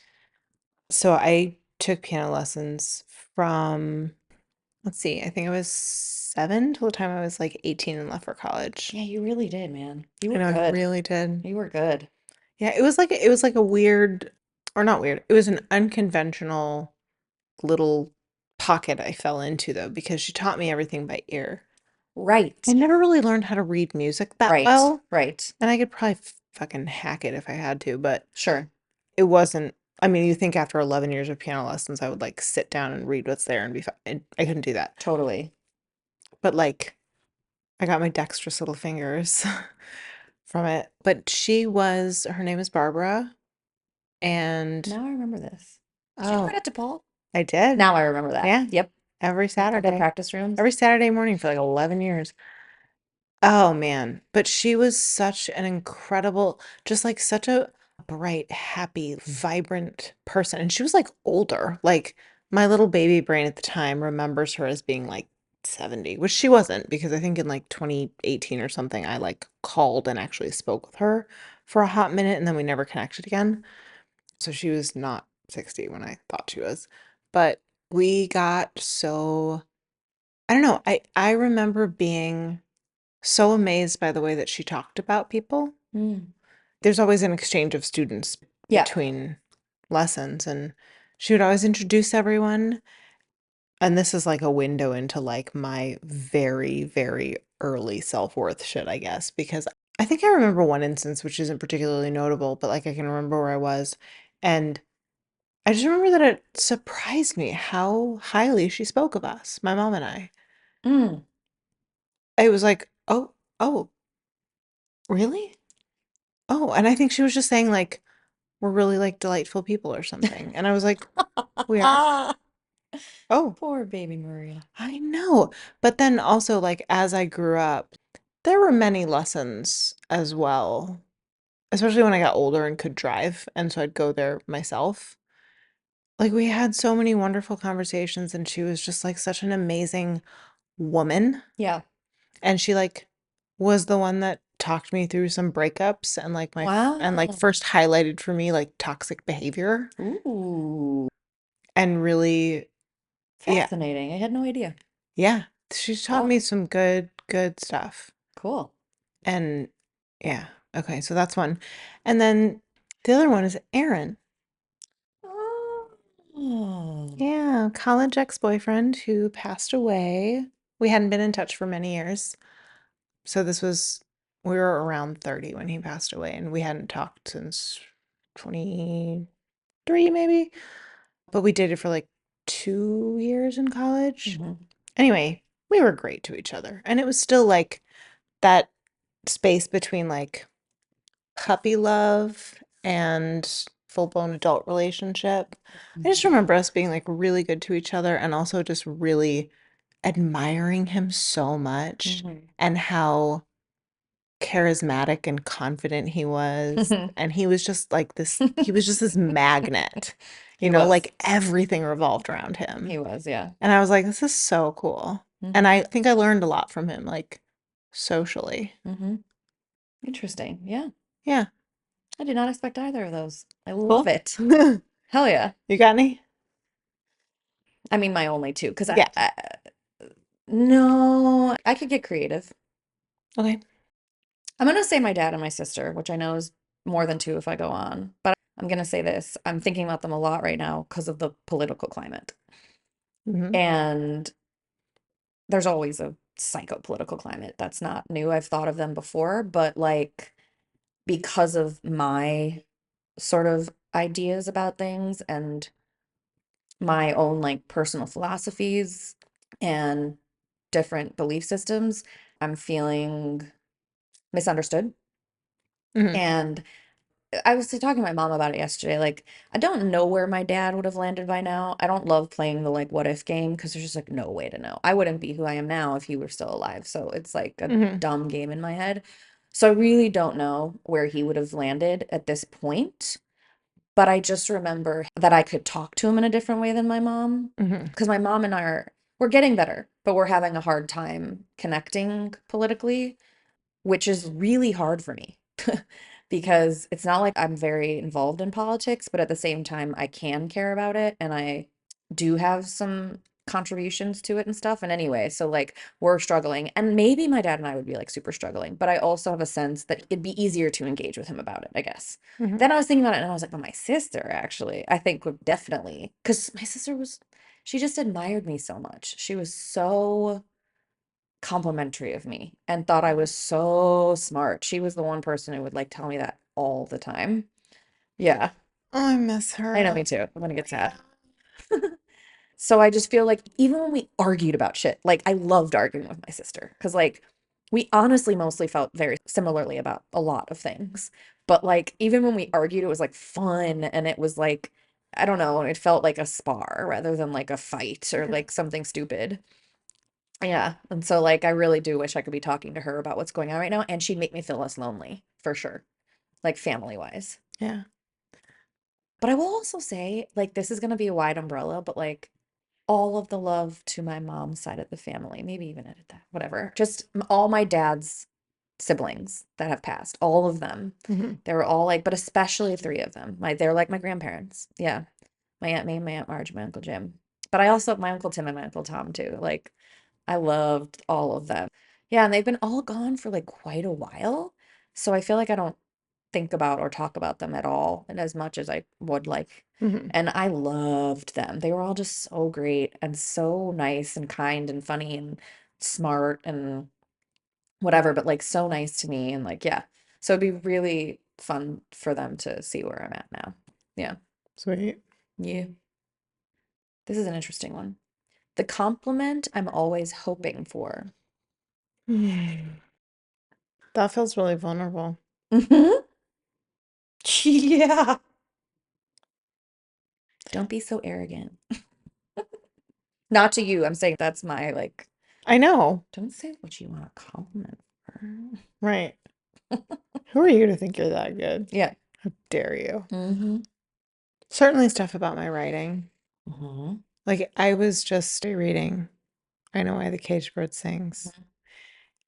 So I took piano lessons from, let's see, I think I was 7 till the time I was like 18 and left for college. Yeah, you really did, man. You I were know, I good. really did. You were good. Yeah, it was like a weird, or not weird. It was an unconventional little pocket I fell into though, because she taught me everything by ear. Right. I never really learned how to read music that Right. well, Right. and I could probably fucking hack it if I had to, but Sure. it wasn't. I mean, you think after 11 years of piano lessons, I would like sit down and read what's there and be fine. I couldn't do that. Totally. But like, I got my dexterous little fingers from it. But her name is Barbara, and Now I remember this. Did you do Oh, it at DePaul? I did. Now I remember that. Yeah, Yep. every The Saturday. practice rooms. Every Saturday morning for like 11 years. Oh man, but she was such an incredible, just like such a bright, happy, vibrant person. And she was like older. Like my little baby brain at the time remembers her as being like 70, which she wasn't because I think in like 2018 or something, I like called and actually spoke with her for a hot minute and then we never connected again. So she was not 60 when I thought she was. But we got so, I don't know, I remember being so amazed by the way that she talked about people. Mm. There's always an exchange of students Yeah. between lessons, and she would always introduce everyone. And this is like a window into like my very, very early self-worth shit, I guess, because I think I remember one instance which isn't particularly notable, but like I can remember where I was. And I just remember that it surprised me how highly she spoke of us, my mom and I. Mm. It was like, oh, really? Oh, and I think she was just saying like we're really like delightful people or something. And I was like, we are? Ah, Oh, poor baby Maria. I know. But then also like as I grew up, there were many lessons as well, especially when I got older and could drive, and so I'd go there myself. Like we had so many wonderful conversations and she was just like such an amazing woman. Yeah. And she like was the one that talked me through some breakups and like and like Wow. first highlighted for me like toxic behavior Ooh, and really yeah, fascinating. I had no idea. yeah. She's taught Wow. me some good stuff. Cool. And yeah, okay, so that's one. And then the other one is Aaron. Oh. Yeah, college ex-boyfriend who passed away. We hadn't been in touch for many years. So this was, we were around 30 when he passed away, and we hadn't talked since 23, maybe. But we dated for like 2 years in college. Hmm. Anyway, we were great to each other. And it was still like that space between like puppy love and full-blown adult relationship. I just remember us being like really good to each other and also just really admiring him so much Hmm. and how charismatic and confident he was. Hmm. And he was just like this, he was just this magnet, He was. like everything revolved around him. He was, yeah. And I was like, this is so cool. And Hmm. I think I learned a lot from him, like socially. Hmm. Interesting. Yeah. Yeah, I did not expect either of those. I love cool. it. Hell yeah. You got any? I mean, my only two, because Yeah. no, I could get creative. Okay. I'm gonna say my dad and my sister, which I know is more than two if I go on, but I'm gonna say this. I'm thinking about them a lot right now because of the political climate. Hmm. And there's always a psycho political climate. That's not new. I've thought of them before, but like because of my sort of ideas about things and my own like personal philosophies and different belief systems, I'm feeling misunderstood. Hmm. And I was talking to my mom about it yesterday. Like, I don't know where my dad would have landed by now. I don't love playing the like what if game because there's just like no way to know. I wouldn't be who I am now if he were still alive. So it's like a Hmm. dumb game in my head. So I really don't know where he would have landed at this point. But I just remember that I could talk to him in a different way than my mom. Hmm. Because my mom and I we're getting better, but we're having a hard time connecting politically, which is really hard for me because it's not like I'm very involved in politics, but at the same time, I can care about it and I do have some contributions to it and stuff. And anyway, so like we're struggling, and maybe my dad and I would be like super struggling, but I also have a sense that it'd be easier to engage with him about it, I guess. Hmm. Then I was thinking about it and I was like, but my sister actually, I think would definitely, because my sister was, she just admired me so much. She was so complimentary of me and thought I was so smart. She was the one person who would like tell me that all the time. Yeah, Oh, I miss I know, her. me too. I'm gonna get sad. So I just feel like even when we argued about shit, like I loved arguing with my sister because like we honestly mostly felt very similarly about a lot of things. But like even when we argued, it was like fun and it was like I don't know, it felt like a spar rather than like a fight or like something stupid. Yeah. And so like I really do wish I could be talking to her about what's going on right now, and she'd make me feel less lonely for sure, like family wise. Yeah. But I will also say, like, this is going to be a wide umbrella, but like all of the love to my mom's side of the family, maybe even edit that, whatever. Just all my dad's siblings that have passed, all of them. Hmm. They were all like, but especially three of them. They're like my grandparents. Yeah. My Aunt May, my Aunt Marge, my Uncle Jim. But I also have my Uncle Tim and my Uncle Tom too. Like, I loved all of them. Yeah, and they've been all gone for like quite a while. So I feel like I don't think about or talk about them at all and as much as I would like. Hmm. And I loved them. They were all just so great and so nice and kind and funny and smart and whatever, but like so nice to me. And like, yeah. So it'd be really fun for them to see where I'm at now. Yeah. Sweet. Yeah. This is an interesting one. The compliment I'm always hoping for. That feels really vulnerable. Mhm. Yeah. Don't be so arrogant. Not to you. I'm saying that's my like, I know. don't say what you want a compliment for. Right. Who are you to think you're that good? Yeah. How dare you? Mm-hmm. Certainly stuff about my writing. Mm-hmm. Like I was just reading I Know Why the Caged Bird Sings.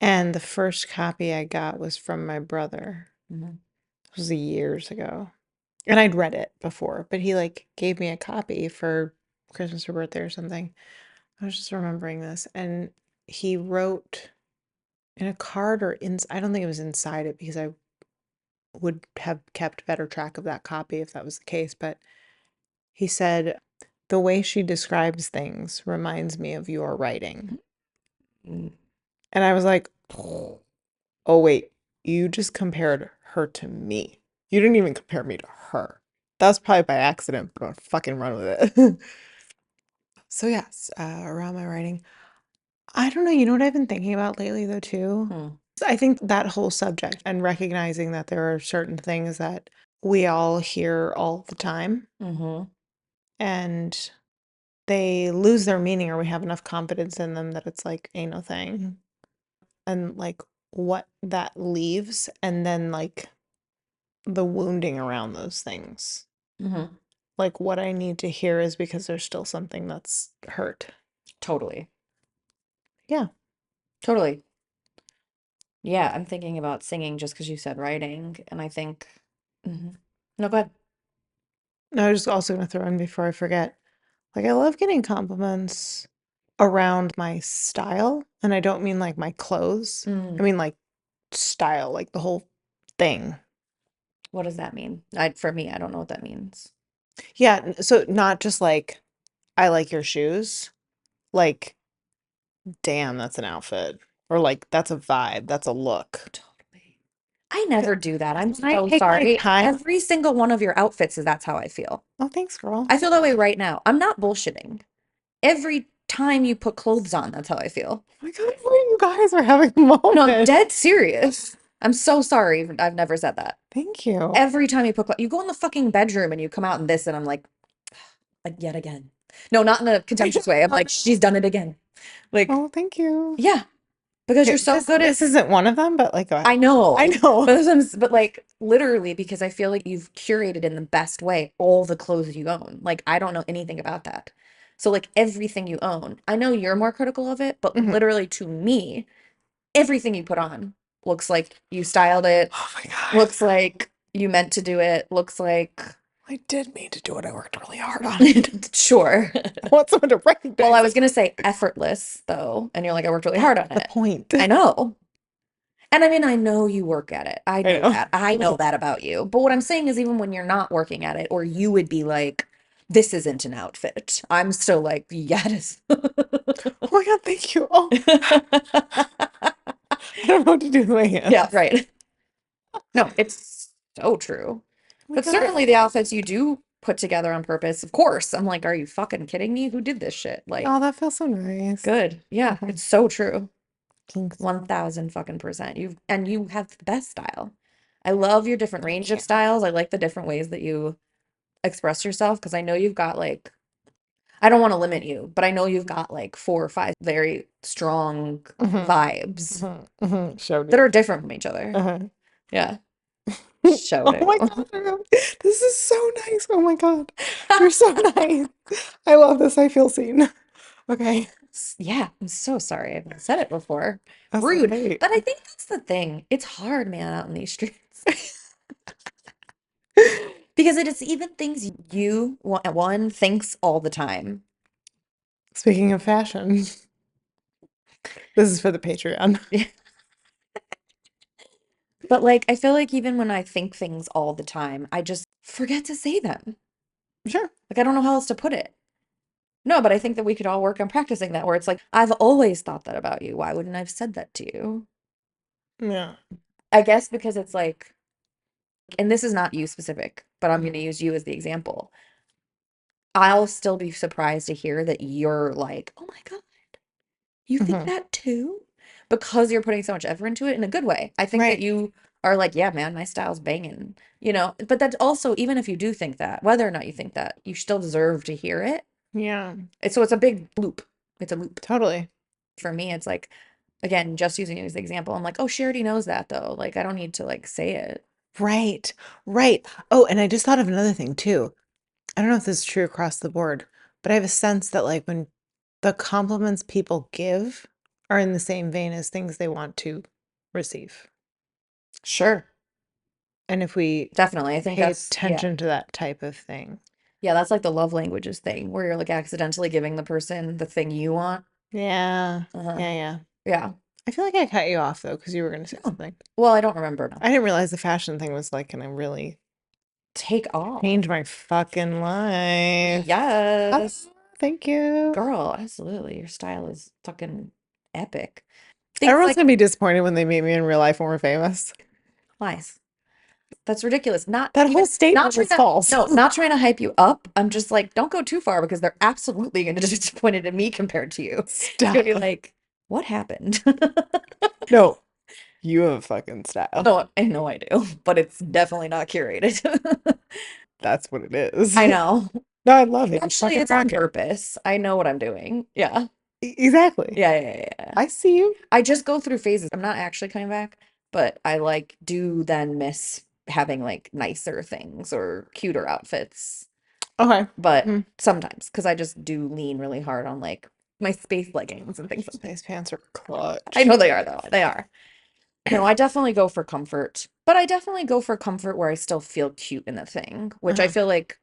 And the first copy I got was from my brother. Mm-hmm. It was years ago. And I'd read it before, but he like gave me a copy for Christmas or birthday or something. I was just remembering this. And he wrote in a card or in, I don't think it was inside it because I would have kept better track of that copy if that was the case. But he said, the way she describes things reminds me of your writing. Mm-hmm. And I was like, oh, wait, you just compared her to me. You didn't even compare me to her. That was probably by accident, but I'll fucking run with it. So, yes, around my writing. I don't know. You know what I've been thinking about lately, though, too? Hmm. I think that whole subject and recognizing that there are certain things that we all hear all the time Mm-hmm. and they lose their meaning or we have enough confidence in them that it's like, ain't no thing. And like what that leaves, and then like the wounding around those things. Mm-hmm. Like what I need to hear is because there's still something that's hurt. Totally. Yeah. Totally. Yeah, I'm thinking about singing just because you said writing, and I think, Mhm. No, go ahead. No, I was just also gonna throw in before I forget. Like I love getting compliments around my style, and I don't mean like my clothes. I Mm, mean like style, like the whole thing. what does that mean? For me, I don't know what that means. Yeah, so not just like I like your shoes, like damn, that's an outfit. Or like that's a vibe, that's a look. Totally. I never do that. I'm I so take my sorry. time. Every single one of your outfits is that's how I feel. Oh, thanks, girl. I feel that way right now. I'm not bullshitting. Every time you put clothes on, that's how I feel. Oh my God, you guys are having a No, I'm moment. dead serious. I'm so sorry. I've never said that. Thank you. Every time you put, you go in the fucking bedroom and you come out in this, and I'm like yet again. No, not in a contemptuous way. I'm like, she's done it again. Like, Oh, thank you. yeah, because you're Okay, so this good at, this isn't one of them, but like go ahead. I know, I know. but but like literally because I feel like you've curated in the best way all the clothes you own. Like, I don't know anything about that. So like everything you own, I know you're more critical of it, but Mhm. literally to me, everything you put on looks like you styled it, Oh my God. looks like you meant to do it, looks like I did mean to do it. I worked really hard on it. sure. I want someone to Well, I recognize was it. gonna say effortless though, and you're like, I worked really hard That's on the it. point. I know. And I mean, I know you work at it. I I know know. that. I know that about you. But what I'm saying is, even when you're not working at it, or you would be like, this isn't an outfit. I'm still like, yeah, it is. Oh my God, thank you. Oh, I don't know what to do with my Yeah, hands. right. No, it's so true. Oh my But God. certainly the outfits you do put together on purpose, of course. I'm like, are you fucking kidding me? Who did this shit? Like, Oh, that feels so nice. good. Yeah, Mhm. it's so true. Thanks. 1000 fucking percent. You have the best style. I love your different Thank range of you. styles. I like the different ways that you express yourself because I know you've got like, I don't want to limit you, but I know you've got like 4 or 5 very strong vibes Showed that you. are different from each other. Yeah. Oh Showed my it. God, this is so nice. Oh my God, you're so nice. I love this. I feel seen. Okay, Yeah, I'm so sorry. I've said it before. that's Rude. okay. But I think that's the thing. It's hard, man, out in these streets. Because it is even things you, one, thinks all the time. Speaking of fashion, this is for the Patreon. But like, I feel like even when I think things all the time, I just forget to say them. Sure. Like, I don't know how else to put it. No, but I think that we could all work on practicing that, where it's like, I've always thought that about you. Why wouldn't I have said that to you? Yeah. I guess because it's like, and this is not you specific, but I'm going to use you as the example. I'll still be surprised to hear that you're like, oh my God, you think Hmm. that too? Because you're putting so much effort into it in a good way. I think that Right. you are like, yeah, man, my style's banging, you know? But that's also, even if you do think that, whether or not you think that, you still deserve to hear it. Yeah. So it's a big loop. It's a loop. Totally. For me, it's like, again, just using you as the example, I'm like, oh, she already knows that though. Like, I don't need to like say it. Right. Right. Oh, and I just thought of another thing too. I don't know if this is true across the board, but I have a sense that like when the compliments people give are in the same vein as things they want to receive. Sure. And if we Definitely. I think pay that's, yeah. attention to that type of thing. Yeah, that's like the love languages thing where you're like accidentally giving the person the thing you want. Yeah. Uh-huh. Yeah, yeah. Yeah. I feel like I cut you off though, because you were going to say No. something. Well, I don't remember now. I didn't realize the fashion thing was like gonna really Take off. change my fucking life. Ah, Yes. thank you. Girl, absolutely. Your style is fucking epic. Things Everyone's like gonna be disappointed when they meet me in real life when we're famous. lies. That's ridiculous. Not That even whole not statement trying was to false. no, not trying to hype you up. I'm just like, don't go too far because they're absolutely gonna be disappointed in me compared to you. It's gonna be Stop. like, what happened? No, you have fucking style. No, I know I do, but it's definitely not curated. That's what it is. I know. No, I love it. You Actually, fucking it's on rock it. purpose. I know what I'm doing. Yeah. Exactly. Yeah, yeah, yeah, yeah. I see you. I just go through phases. I'm not actually coming back, but I like do then miss having like nicer things or cuter outfits. Okay. But Mhm. sometimes, because I just do lean really hard on like my space leggings and things like that. Space pants are I clutch. know they are though. They are. No, I definitely go for comfort, but I definitely go for comfort where I still feel cute in the thing, which I Uh-huh. feel like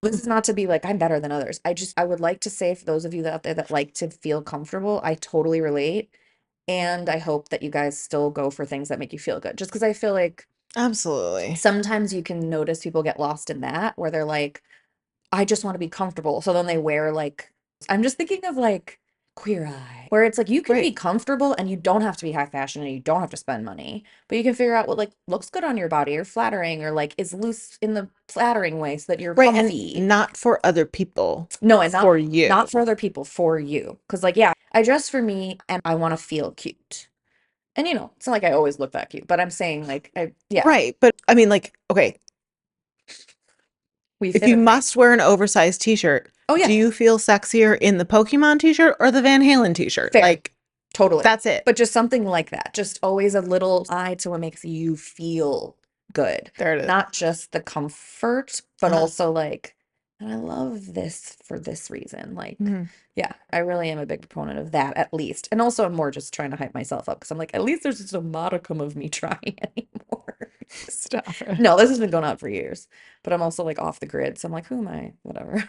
this is not to be like I'm better than others. I would like to say for those of you that out there that like to feel comfortable, I totally relate. And I hope that you guys still go for things that make you feel good. Just because I feel like Absolutely. sometimes you can notice people get lost in that where they're like, I just want to be comfortable. So then they wear like, I'm just thinking of like Queer Eye, where it's like you can be Right. comfortable and you don't have to be high fashion and you don't have to spend money, but you can figure out what like looks good on your body or flattering or like is loose in the flattering way so that you're Right. And comfy. not for other people, No, and for you. not for other people, for you. Because like, yeah, I dress for me and I want to feel cute. And you know, it's not like I always look that cute, but I'm saying like yeah, Right. But I mean, like, okay, we if fit you a thing. must wear an oversized t-shirt, Oh do yeah, you feel sexier in the Pokemon t-shirt or the Van Halen t-shirt? fair. Like, Totally. that's it. But just something like that. Just always a little eye to what makes you feel good. There it is. Not just the comfort, but Uh-huh. also like, I love this for this reason. Like, Mhm. yeah, I really am a big proponent of that at least. And also I'm more just trying to hype myself up because I'm like, at least there's just a modicum of me trying anymore. Stop it. No, this has been going on for years, but I'm also like off the grid. So I'm like, who am I? Whatever.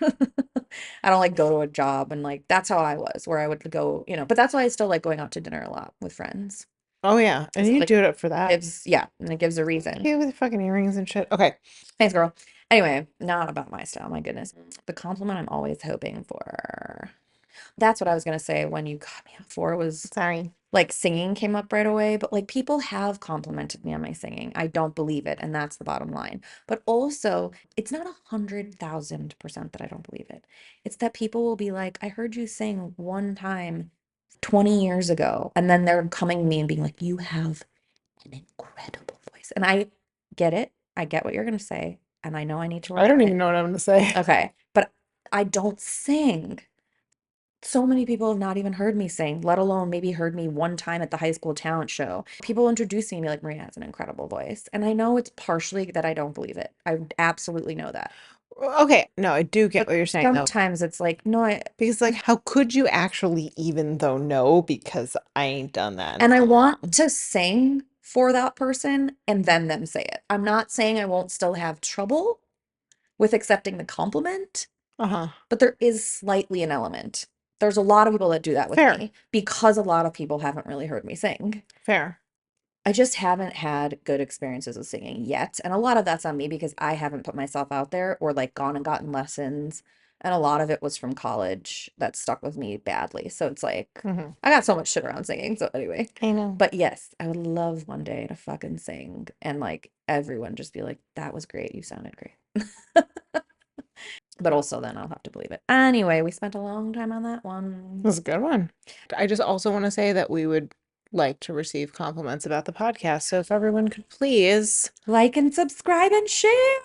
I don't like go to a job and like that's how I was, where I would go, you know, but that's why I still like going out to dinner a lot with friends. Oh yeah. And 'Cause it you like do it up for that. gives, yeah, and it gives a reason. Okay, with fucking earrings and shit. Okay. Thanks, girl. Anyway, not about my style, my goodness. The compliment I'm always hoping for. That's what I was gonna say when you got me off for was Sorry. like singing came up right away, but like people have complimented me on my singing. I don't believe it, and that's the bottom line. But also, it's not 100,000% that I don't believe it. It's that people will be like, I heard you sing one time 20 years ago, and then they're coming to me and being like, you have an incredible voice. And I get it. I get what you're gonna say. and I know I need to I work don't on even it. know what I'm gonna say. Okay, but I don't sing. So many people have not even heard me sing, let alone maybe heard me one time at the high school talent show. People introducing me like, Maria has an incredible voice. And I know it's partially that I don't believe it. I absolutely know that. Okay, no, I do get But what you're saying though. sometimes it's like, no, Because like how could you actually even though know because I ain't done that in and I so want long. to sing for that person and then them say it. I'm not saying I won't still have trouble with accepting the compliment, Uh-huh. but there is slightly an element. There's a lot of people that do that with Fair. me because a lot of people haven't really heard me sing. Fair. I just haven't had good experiences with singing yet. And a lot of that's on me because I haven't put myself out there or like gone and gotten lessons. And a lot of it was from college that stuck with me badly. So it's like, Mm-hmm. I got so much shit around singing. So anyway, I know. but yes, I would love one day to fucking sing and like everyone just be like, that was great. You sounded great. But also then I'll have to believe it. Anyway, we spent a long time on that one. That was a good one. I just also want to say that we would like to receive compliments about the podcast. So if everyone could please Like and subscribe and share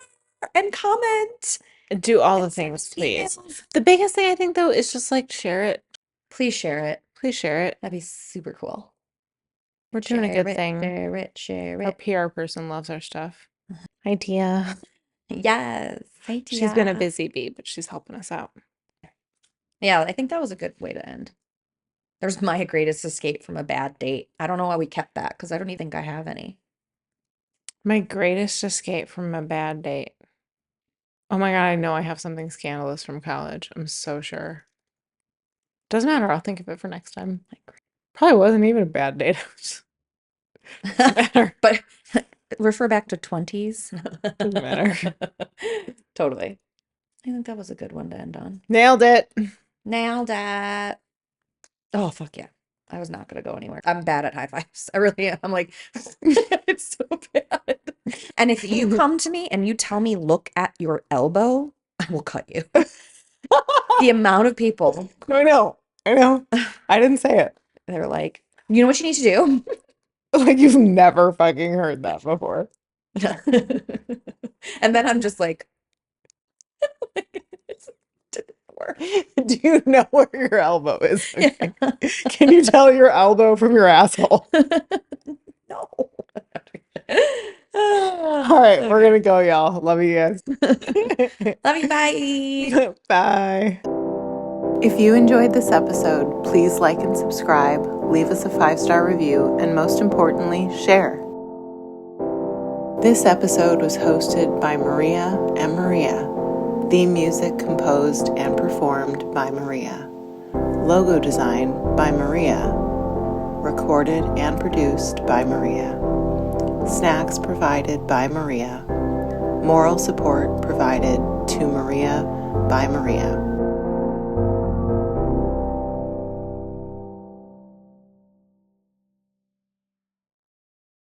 and comment do all the and send things, us please. emails. The biggest thing I think though is just like share it. Please share it. Please share it. That'd be super cool. We're doing a Share good it, thing. share it, share Our it. PR person loves our stuff. Hi, Tia. Yes. Hey, She's been a Tia. busy bee, but she's helping us out. Yeah, I think that was a good way to end. There's my greatest escape from a bad date. I don't know why we kept that because I don't even think I have any. My greatest escape from a bad date. Oh my God, I know I have something scandalous from college. I'm so sure. Doesn't matter. I'll think of it for next time. Probably wasn't even a bad date. Doesn't matter. But refer back to 20s. Doesn't matter. Totally. I think that was a good one to end on. Nailed it. Nailed that. Oh, fuck yeah. I was not going to go anywhere. I'm bad at high fives. I really am. I'm like, it's so bad. And if you come to me and you tell me, look at your elbow, I will cut you. The amount of people, I know. I know. I didn't say it. they're like, you know what you need to do? Like you've never fucking heard that before. And then I'm just like, Do you know where your elbow is? yeah. Okay. Can you tell your elbow from your asshole? No. All right, we're gonna go, y'all. Love you guys. Love you. Bye. Bye. If you enjoyed this episode, please like and subscribe, leave us a 5-star review, and most importantly, share. This episode was hosted by Maria and Maria. Theme music composed and performed by Maria. Logo design by Maria. Recorded and produced by Maria. Snacks provided by Maria. Moral support provided to Maria by Maria.